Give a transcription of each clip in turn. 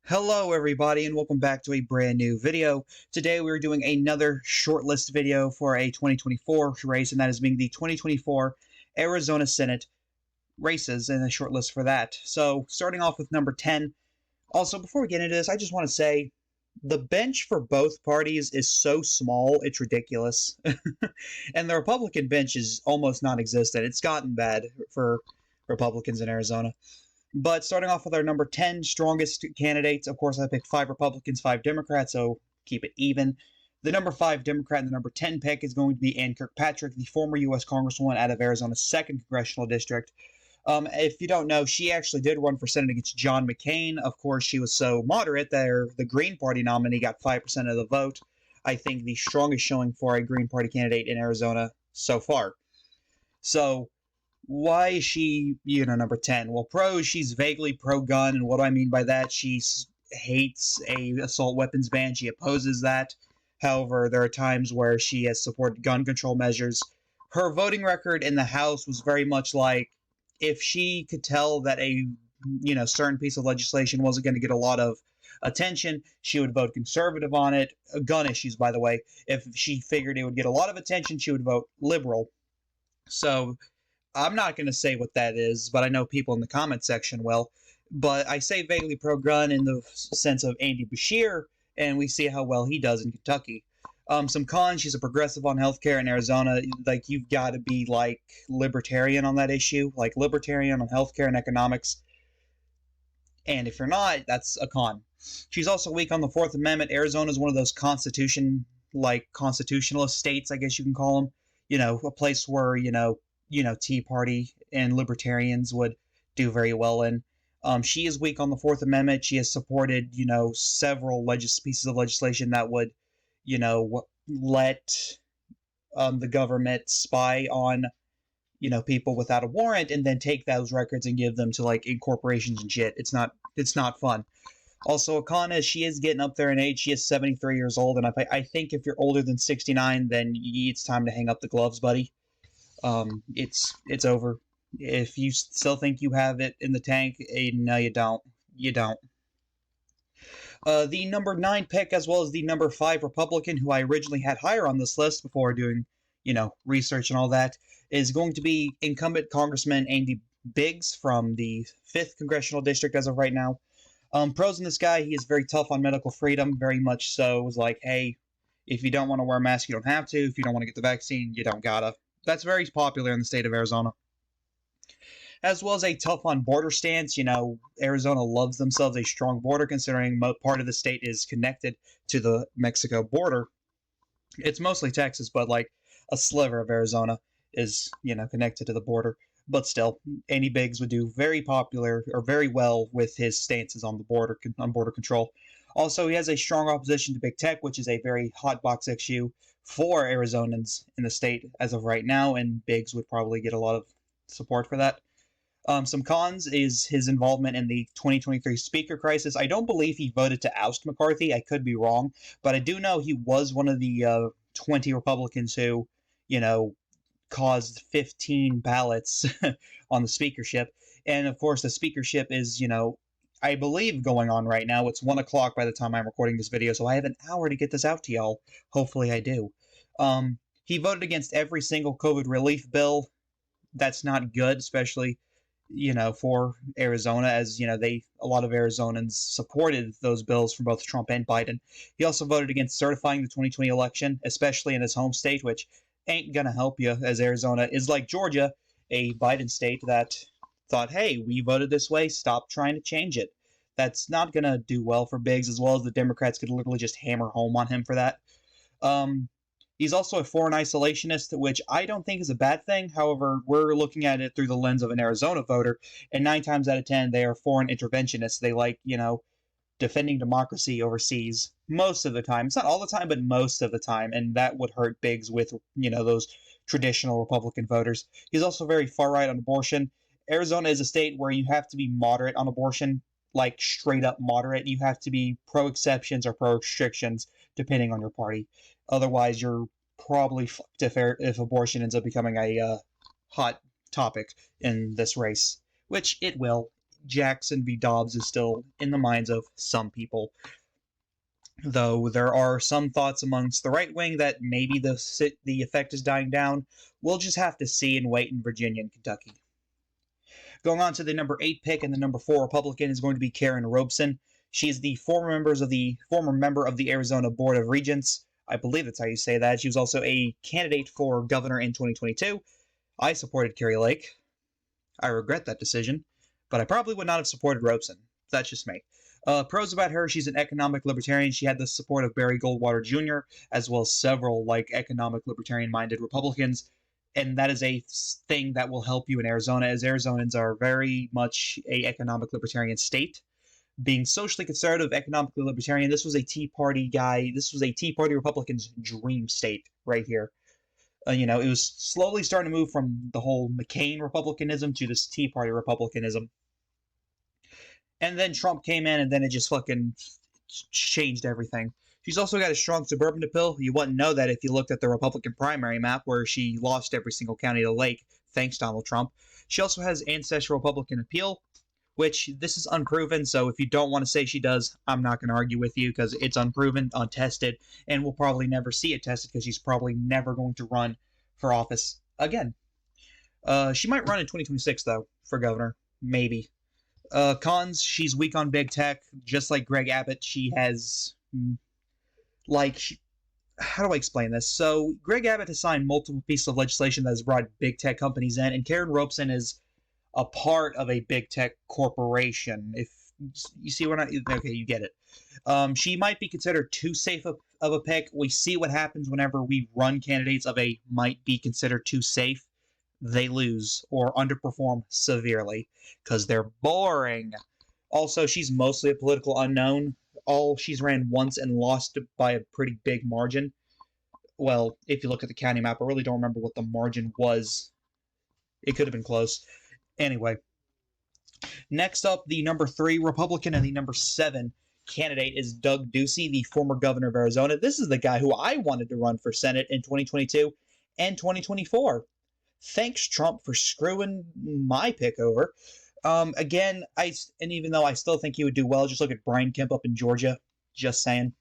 Hello everybody and welcome back to a brand new video. Today we're doing another shortlist video for a 2024 race, and that is being the 2024 Arizona Senate races and a shortlist for that. So starting off with number 10. Also, before we get into this, I just want to say the bench for both parties is so small, it's ridiculous. And the Republican bench is almost non-existent. It's gotten bad for Republicans in Arizona. But starting off with our number 10 strongest candidates, of course, I picked 5 Republicans, 5 Democrats, so keep it even. The number 5 Democrat and the number 10 pick is going to be Kirkpatrick, the former U.S. Congresswoman out of Arizona's 2nd Congressional District. If you don't know, she actually did run for Senate against John McCain. Of course, she was so moderate that the Green Party nominee got 5% of the vote. I think the strongest showing for a Green Party candidate in Arizona so far. So, why is she, number 10? Well, she's vaguely pro-gun, and what do I mean by that? She hates a assault weapons ban. She opposes that. However, there are times where she has supported gun control measures. Her voting record in the House was very much like, if she could tell that a, certain piece of legislation wasn't going to get a lot of attention, she would vote conservative on it. Gun issues, by the way. If she figured it would get a lot of attention, she would vote liberal. So, I'm not going to say what that is, but I know people in the comment section will. But I say vaguely pro-gun in the sense of Andy Beshear, and we see how well he does in Kentucky. Some cons: she's a progressive on healthcare in Arizona. Like, you've got to be, like, libertarian on that issue. Like, libertarian on healthcare and economics. And if you're not, that's a con. She's also weak on the Fourth Amendment. Arizona is one of those constitutionalist states, I guess you can call them. A place where, Tea Party and libertarians would do very well in. She is weak on the Fourth Amendment. She has supported, several pieces of legislation that would, let the government spy on, people without a warrant and then take those records and give them to, like, corporations and shit. It's not fun. Also, a con is she is getting up there in age. She is 73 years old, and I think if you're older than 69, then it's time to hang up the gloves, buddy. It's over. If you still think you have it in the tank, no, you don't. You don't. The number 9 pick, as well as the number 5 Republican, who I originally had higher on this list before doing, research and all that, is going to be incumbent Congressman Andy Biggs from the 5th Congressional District as of right now. Pros in this guy: he is very tough on medical freedom, very much so. It was like, hey, if you don't want to wear a mask, you don't have to. If you don't want to get the vaccine, you don't gotta. That's very popular in the state of Arizona. As well as a tough on border stance. Arizona loves themselves a strong border, considering part of the state is connected to the Mexico border. It's mostly Texas, but like a sliver of Arizona is, connected to the border. But still, Andy Biggs would do very well with his stances on the border control. Also, he has a strong opposition to big tech, which is a very hot box issue for Arizonans in the state as of right now, and Biggs would probably get a lot of support for that. Some cons is his involvement in the 2023 speaker crisis. I don't believe he voted to oust McCarthy. I could be wrong, but I do know he was one of the 20 Republicans who, caused 15 ballots on the speakership. And of course, the speakership is, I believe going on right now. It's 1 o'clock by the time I'm recording this video, so I have an hour to get this out to y'all. Hopefully I do. He voted against every single COVID relief bill. That's not good, especially, for Arizona, as, a lot of Arizonans supported those bills from both Trump and Biden. He also voted against certifying the 2020 election, especially in his home state, which ain't gonna help you, as Arizona is like Georgia, a Biden state that thought, hey, we voted this way, stop trying to change it. That's not gonna do well for Biggs, as well as the Democrats could literally just hammer home on him for that. He's also a foreign isolationist, which I don't think is a bad thing. However, we're looking at it through the lens of an Arizona voter, and 9 times out of 10, they are foreign interventionists. They like, defending democracy overseas most of the time. It's not all the time, but most of the time, and that would hurt Biggs with, those traditional Republican voters. He's also very far-right on abortion. Arizona is a state where you have to be moderate on abortion, like straight-up moderate. You have to be pro-exceptions or pro-restrictions, depending on your party. Otherwise, you're probably fucked if abortion ends up becoming a hot topic in this race, which it will. Jackson v. Dobbs is still in the minds of some people. Though there are some thoughts amongst the right wing that maybe the effect is dying down. We'll just have to see and wait in Virginia and Kentucky. Going on to the number 8 pick, and the number 4 Republican is going to be Karen Robson. She is the former member of the Arizona Board of Regents. I believe that's how you say that. She was also a candidate for governor in 2022. I supported Kari Lake. I regret that decision, but I probably would not have supported Robson. That's just me. Pros about her: she's an economic libertarian. She had the support of Barry Goldwater Jr., as well as several economic libertarian-minded Republicans, and that is a thing that will help you in Arizona, as Arizonans are very much a economic libertarian state. Being socially conservative, economically libertarian, this was a Tea Party guy. This was a Tea Party Republican's dream state right here. It was slowly starting to move from the whole McCain Republicanism to this Tea Party Republicanism. And then Trump came in, and then it just fucking changed everything. She's also got a strong suburban appeal. You wouldn't know that if you looked at the Republican primary map, where she lost every single county to Lake, thanks Donald Trump. She also has ancestral Republican appeal, which this is unproven, so if you don't want to say she does, I'm not going to argue with you, because it's unproven, untested, and we'll probably never see it tested, because she's probably never going to run for office again. She might run in 2026, though, for governor. Maybe. Cons: she's weak on big tech, just like Greg Abbott. She has, how do I explain this? So, Greg Abbott has signed multiple pieces of legislation that has brought big tech companies in, and Karen Robson is a part of a big tech corporation. If you see what okay, you get it. She might be considered too safe of a pick. We see what happens whenever we run candidates of a might be considered too safe. They lose or underperform severely because they're boring. Also, she's mostly a political unknown. She's ran once and lost by a pretty big margin. Well, if you look at the county map, I really don't remember what the margin was. It could have been close. Anyway, next up, the number 3 Republican and the number 7 candidate is Doug Ducey, the former governor of Arizona. This is the guy who I wanted to run for Senate in 2022 and 2024. Thanks, Trump, for screwing my pick over. Again, and even though I still think he would do well, just look at Brian Kemp up in Georgia. Just saying.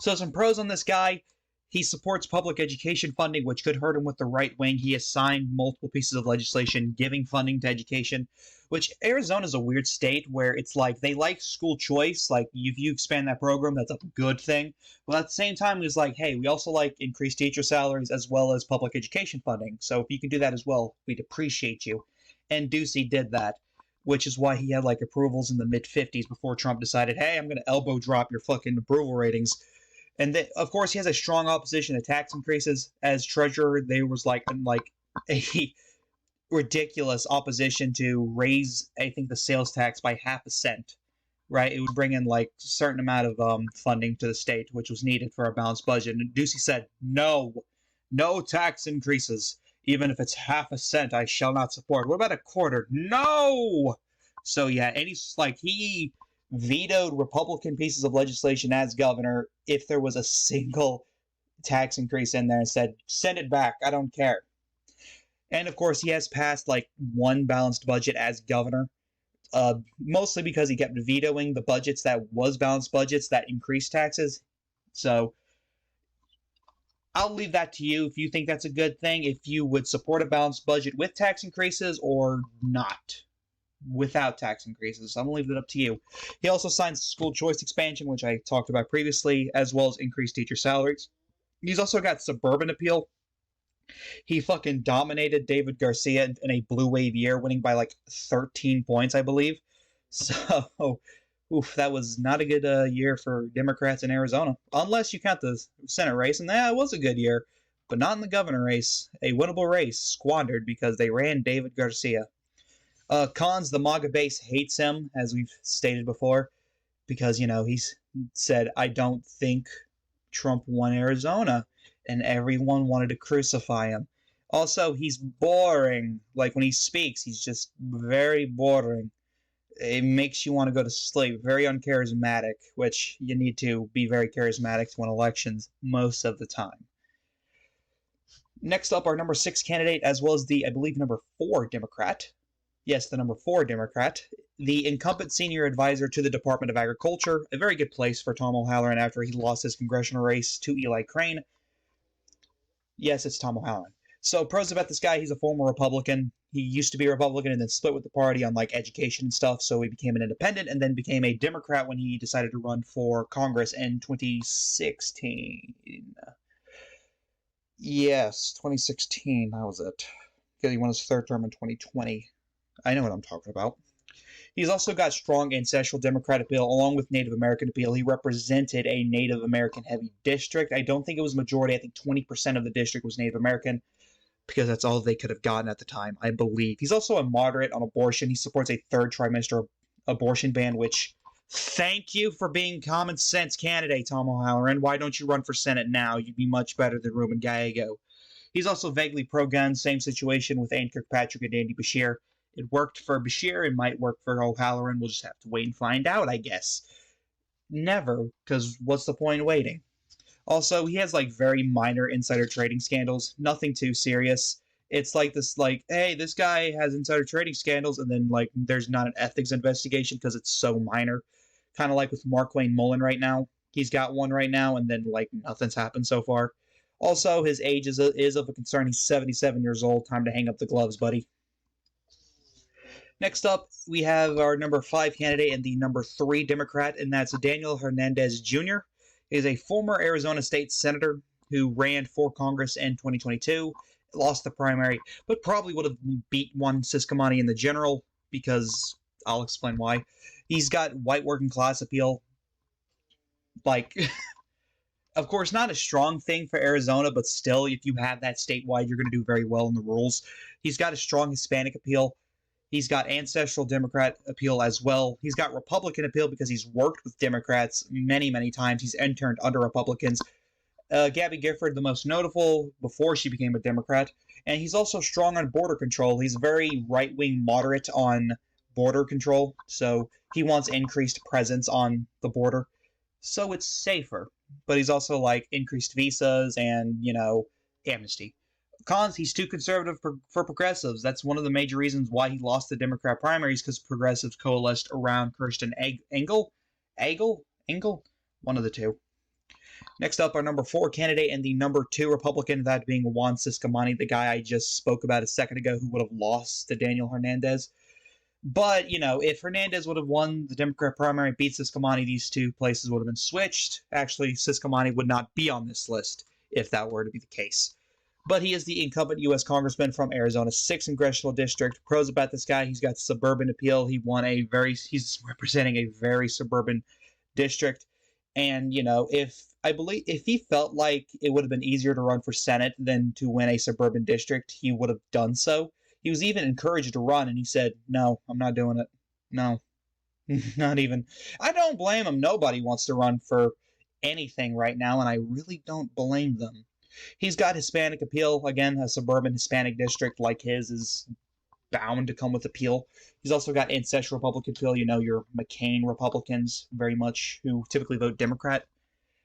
So some pros on this guy: he supports public education funding, which could hurt him with the right wing. He has signed multiple pieces of legislation giving funding to education, which Arizona is a weird state where it's like they like school choice. Like, if you expand that program, that's a good thing. But at the same time, it's like, hey, we also like increased teacher salaries as well as public education funding. So if you can do that as well, we'd appreciate you. And Ducey did that, which is why he had approvals in the mid-50s before Trump decided, hey, I'm going to elbow drop your fucking approval ratings. And of course, he has a strong opposition to tax increases. As treasurer, there was a ridiculous opposition to raise, I think, the sales tax by 0.5 cent. Right? It would bring in a certain amount of funding to the state, which was needed for a balanced budget. And Ducey said, no tax increases. Even if it's 0.5 cent, I shall not support. What about a quarter? No! So yeah, and he vetoed Republican pieces of legislation as governor if there was a single tax increase in there, and said, send it back, I don't care. And of course, he has passed one balanced budget as governor, mostly because he kept vetoing the budgets that was balanced budgets that increased taxes. So I'll leave that to you if you think that's a good thing, if you would support a balanced budget with tax increases or not without tax increases. I'm going to leave it up to you. He also signs school choice expansion, which I talked about previously, as well as increased teacher salaries. He's also got suburban appeal. He fucking dominated David Garcia in a blue wave year, winning by 13 points, I believe. So, that was not a good year for Democrats in Arizona, unless you count the Senate race, and that was a good year, but not in the governor race. A winnable race squandered because they ran David Garcia. Cons: the MAGA base hates him, as we've stated before, because, he's said, I don't think Trump won Arizona, and everyone wanted to crucify him. Also, he's boring. When he speaks, he's just very boring. It makes you want to go to sleep. Very uncharismatic, which you need to be very charismatic to win elections most of the time. Next up, our number 6 candidate, as well as the, I believe, number 4 Democrat, Yes, the number 4 Democrat. The incumbent senior advisor to the Department of Agriculture, a very good place for Tom O'Halloran after he lost his congressional race to Eli Crane. Yes, it's Tom O'Halloran. So pros about this guy, he's a former Republican. He used to be a Republican and then split with the party on like education and stuff, so he became an independent and then became a Democrat when he decided to run for Congress in 2016. Yes, 2016, that was it. Because he won his third term in 2020. I know what I'm talking about. He's also got strong ancestral Democrat appeal along with Native American appeal. He represented a Native American heavy district. I don't think it was majority. I think 20% of the district was Native American because that's all they could have gotten at the time, I believe. He's also a moderate on abortion. He supports a third trimester abortion ban, which, thank you for being common sense candidate, Tom O'Halloran. Why don't you run for Senate now? You'd be much better than Ruben Gallego. He's also vaguely pro-gun, same situation with Ann Kirkpatrick and Andy Beshear. It worked for Beshear, it might work for O'Halloran. We'll just have to wait and find out, I guess. Never, because what's the point of waiting? Also, he has like very minor insider trading scandals, nothing too serious. It's like this, like, hey, this guy has insider trading scandals, and then like there's not an ethics investigation because it's so minor. Kind of like with Markwayne Mullen right now. He's got one right now, and then like nothing's happened so far. Also, his age is of a concern. He's 77 years old. Time to hang up the gloves, buddy. Next up, we have our number 5 candidate and the number 3 Democrat, and that's Daniel Hernandez Jr. He is a former Arizona state senator who ran for Congress in 2022, lost the primary, but probably would have beat one Ciscomani in the general because I'll explain why. He's got white working class appeal. Like, of course, not a strong thing for Arizona, but still, if you have that statewide, you're going to do very well in the rules. He's got a strong Hispanic appeal. He's got ancestral Democrat appeal as well. He's got Republican appeal because he's worked with Democrats many, many times. He's interned under Republicans. Gabby Gifford, the most notable before she became a Democrat. And he's also strong on border control. He's very right-wing moderate on border control. So he wants increased presence on the border. So it's safer. But he's also like increased visas and, amnesty. Cons, he's too conservative for progressives. That's one of the major reasons why he lost the Democrat primaries, because progressives coalesced around Kirsten Engel? One of the two. Next up, our number 4 candidate and the number 2 Republican, that being Juan Ciscomani, the guy I just spoke about a second ago who would have lost to Daniel Hernandez. But, if Hernandez would have won the Democrat primary and beat Ciscomani, these two places would have been switched. Actually, Ciscomani would not be on this list if that were to be the case. But he is the incumbent U.S. congressman from Arizona's 6th congressional district. Pros about this guy, he's got suburban appeal. He's representing a very suburban district. And, if he felt like it would have been easier to run for Senate than to win a suburban district, he would have done so. He was even encouraged to run, and he said, no, I'm not doing it. No, not even. I don't blame him. Nobody wants to run for anything right now, and I really don't blame them. He's got Hispanic appeal. Again, a suburban Hispanic district like his is bound to come with appeal. He's also got ancestral Republican appeal. Your McCain Republicans, very much, who typically vote Democrat.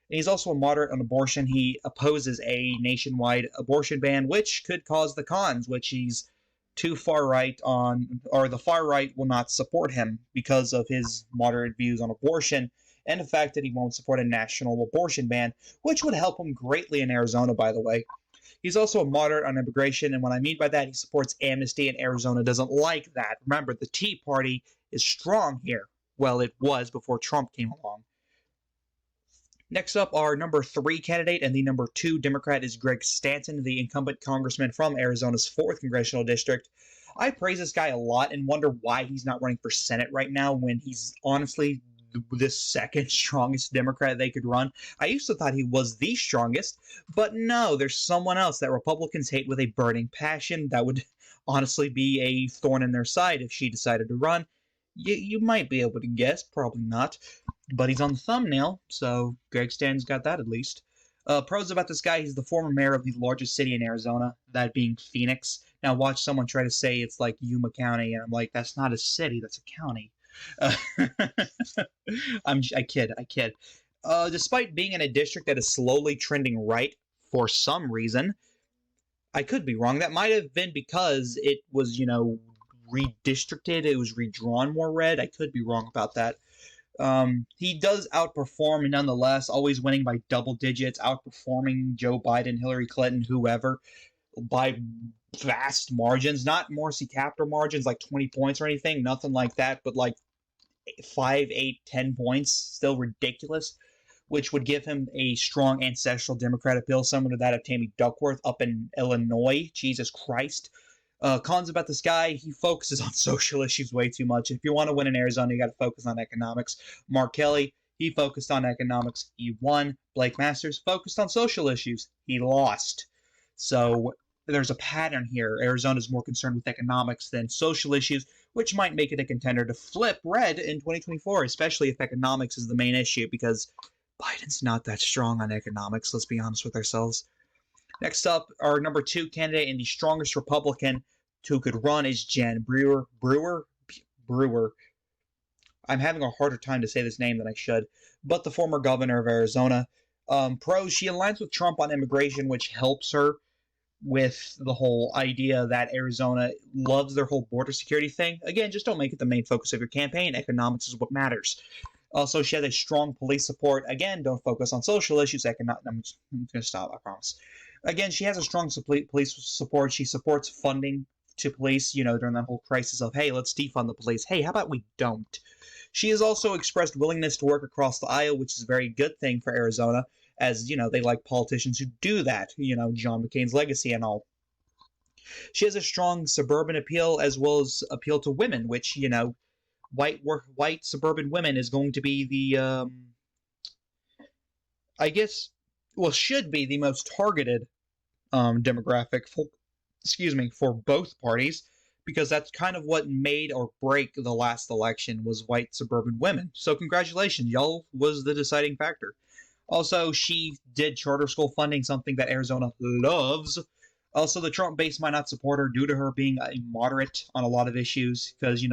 And he's also a moderate on abortion. He opposes a nationwide abortion ban, which could cause the cons, which he's too far right on, or the far right will not support him because of his moderate views on abortion. And the fact that he won't support a national abortion ban, which would help him greatly in Arizona, by the way. He's also a moderate on immigration, and what I mean by that, he supports amnesty, and Arizona doesn't like that. Remember, the Tea Party is strong here. Well, it was before Trump came along. Next up, our number 3 candidate and the number 2 Democrat is Greg Stanson, the incumbent congressman from Arizona's 4th congressional district. I praise this guy a lot and wonder why he's not running for Senate right now when he's honestly the second strongest Democrat they could run. I used to thought he was the strongest, but no, there's someone else that Republicans hate with a burning passion that would honestly be a thorn in their side if she decided to run. You might be able to guess, probably not, but he's on the thumbnail, so Greg Stanton's got that at least. Pros about this guy, he's the former mayor of the largest city in Arizona, that being Phoenix. Now watch someone try to say it's like Yuma County, and I'm like, that's not a city, that's a county. I kid. Despite being in a district that is slowly trending right for some reason, I could be wrong. That might have been because it was, redistricted. It was redrawn more red. I could be wrong about that. He does outperform nonetheless, always winning by double digits, outperforming Joe Biden, Hillary Clinton, whoever, by vast margins. Not Morrissey captor margins like 20 points or anything, nothing like that, but like 5, 8, 10 points, still ridiculous, which would give him a strong ancestral Democrat appeal, similar to that of Tammy Duckworth up in Illinois. Jesus Christ. Cons about this guy, he focuses on social issues way too much. If you want to win in Arizona, you got to focus on economics. Mark Kelly, he focused on economics. He won. Blake Masters focused on social issues. He lost. So there's a pattern here. Arizona's more concerned with economics than social issues, which might make it a contender to flip red in 2024, especially if economics is the main issue, because Biden's not that strong on economics, let's be honest with ourselves. Next up, our number 2 candidate and the strongest Republican who could run is Jen Brewer. Brewer. I'm having a harder time to say this name than I should, but the former governor of Arizona. Pros, she aligns with Trump on immigration, which helps her with the whole idea that Arizona loves their whole border security thing. Again, just don't make it the main focus of your campaign. Economics is what matters. Also, she has a strong police support. Again, don't focus on social issues. I'm going to stop, I promise. Again, she has a strong police support. She supports funding to police, during that whole crisis of, hey, let's defund the police. Hey, how about we don't? She has also expressed willingness to work across the aisle, which is a very good thing for Arizona, as, they like politicians who do that, John McCain's legacy and all. She has a strong suburban appeal as well as appeal to women, which, white suburban women is going to be the, should be the most targeted demographic for both parties, because that's kind of what made or break the last election was white suburban women. So congratulations, y'all was the deciding factor. Also, she did charter school funding, something that Arizona loves. Also, the Trump base might not support her due to her being a moderate on a lot of issues, because,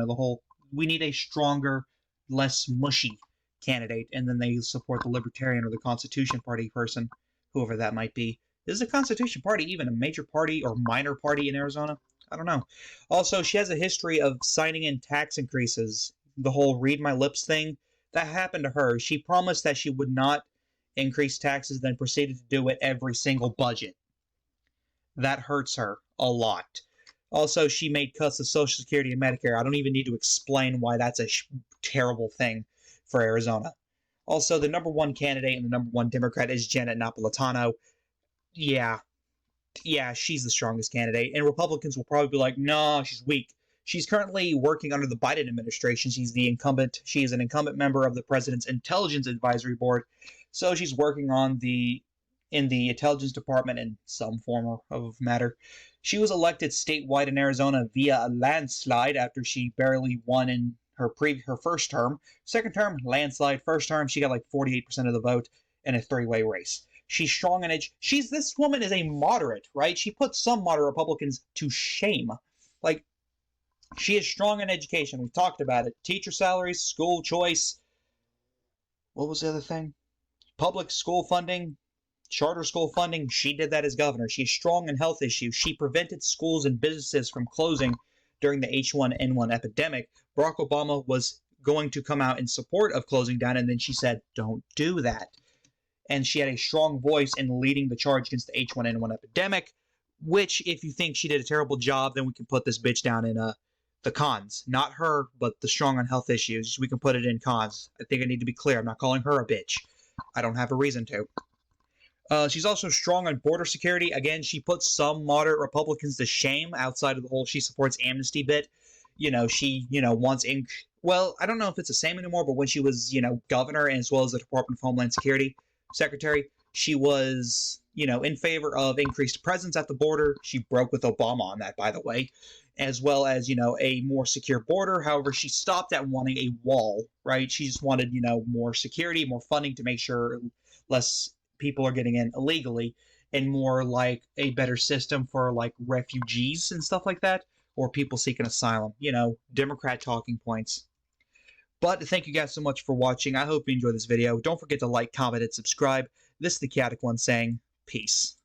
we need a stronger, less mushy candidate, and then they support the Libertarian or the Constitution Party person, whoever that might be. Is the Constitution Party even a major party or minor party in Arizona? I don't know. Also, she has a history of signing in tax increases. The whole read my lips thing, that happened to her. She promised that she would not increase taxes, then proceeded to do it every single budget. That hurts her a lot. Also, she made cuts to Social Security and Medicare. I don't even need to explain why that's a terrible thing for Arizona. Also, the number 1 candidate and the number 1 Democrat is Janet Napilitano. Yeah, she's the strongest candidate. And Republicans will probably be like, no, she's weak. She's currently working under the Biden administration. She's the incumbent. She is an incumbent member of the President's Intelligence Advisory Board. So she's working in the Intelligence Department in some form of matter. She was elected statewide in Arizona via a landslide after she barely won in her first term. Second term, landslide. First term, she got like 48% of the vote in a 3-way race. She's strong in edge. This woman is a moderate, right? She puts some moderate Republicans to shame. Like, she is strong in education. We've talked about it. Teacher salaries, school choice. What was the other thing? Public school funding, charter school funding. She did that as governor. She's strong in health issues. She prevented schools and businesses from closing during the H1N1 epidemic. Barack Obama was going to come out in support of closing down, and then she said, don't do that. And she had a strong voice in leading the charge against the H1N1 epidemic, which, if you think she did a terrible job, then we can put this bitch down in the cons. Not her, but the strong on health issues. We can put it in cons. I think I need to be clear. I'm not calling her a bitch. I don't have a reason to. She's also strong on border security. Again, she puts some moderate Republicans to shame outside of the whole she supports amnesty bit. She, wants well, I don't know if it's the same anymore, but when she was, governor as well as the Department of Homeland Security secretary, she was, in favor of increased presence at the border. She broke with Obama on that, by the way, as well as, a more secure border. However, she stopped at wanting a wall, right? She just wanted, more security, more funding to make sure less people are getting in illegally, and more like a better system for like refugees and stuff like that, or people seeking asylum. Democrat talking points. But thank you guys so much for watching. I hope you enjoyed this video. Don't forget to like, comment, and subscribe. This is the Chaotic One saying peace.